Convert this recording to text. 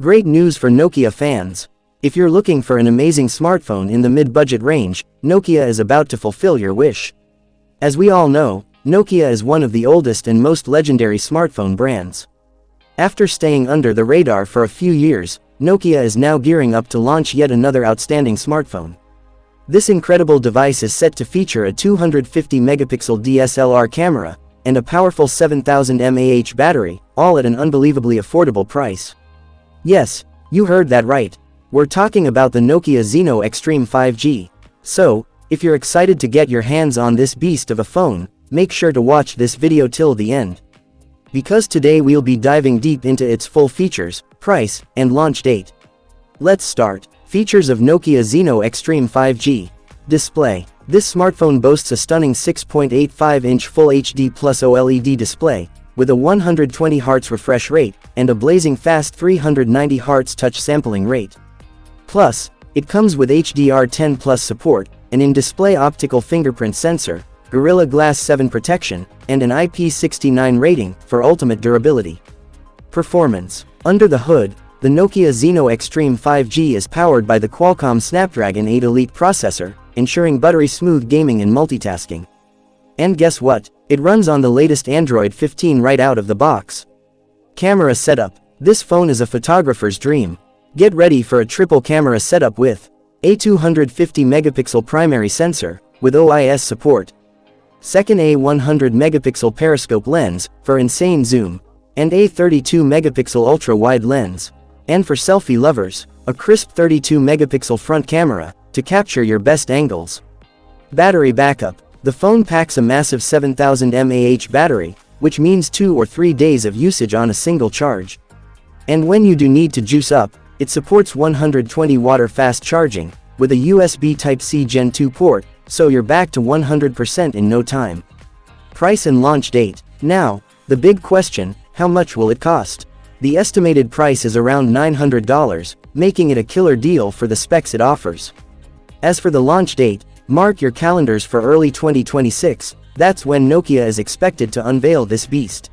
Great news for Nokia fans. If you're looking for an amazing smartphone in the mid-budget range, Nokia is about to fulfill your wish. As we all know, Nokia is one of the oldest and most legendary smartphone brands. After staying under the radar for a few years, Nokia is now gearing up to launch yet another outstanding smartphone. This incredible device is set to feature a 250-megapixel DSLR camera and a powerful 7000 mAh battery, all at an unbelievably affordable price. Yes, you heard that right. We're talking about the Nokia Zeno Xtreme 5G. So, if you're excited to get your hands on this beast of a phone, make sure to watch this video till the end. Because today we'll be diving deep into its full features, price, and launch date. Let's start. Features of Nokia Zeno Xtreme 5G. Display. This smartphone boasts a stunning 6.85-inch Full HD Plus OLED display, with a 120Hz refresh rate, and a blazing fast 390Hz touch sampling rate. Plus, it comes with HDR10 Plus support, an in-display optical fingerprint sensor, Gorilla Glass 7 protection, and an IP69 rating for ultimate durability. Performance. Under the hood, the Nokia Zeno Xtreme 5G is powered by the Qualcomm Snapdragon 8 Elite processor, ensuring buttery-smooth gaming and multitasking. And guess what? It runs on the latest Android 15 right out of the box. Camera setup. This phone is a photographer's dream. Get ready for a triple camera setup with a 250-megapixel primary sensor, with OIS support, second a 100-megapixel periscope lens, for insane zoom, and a 32-megapixel ultra-wide lens. And for selfie lovers, a crisp 32-megapixel front camera, to capture your best angles. Battery backup. The phone packs a massive 7000 mAh battery, which means 2 or 3 days of usage on a single charge. And when you do need to juice up, it supports 120-watt fast charging, with a USB Type-C Gen 2 port, so you're back to 100% in no time. Price and launch date. Now, the big question, how much will it cost? The estimated price is around $900, making it a killer deal for the specs it offers. As for the launch date, mark your calendars for early 2026, that's when Nokia is expected to unveil this beast.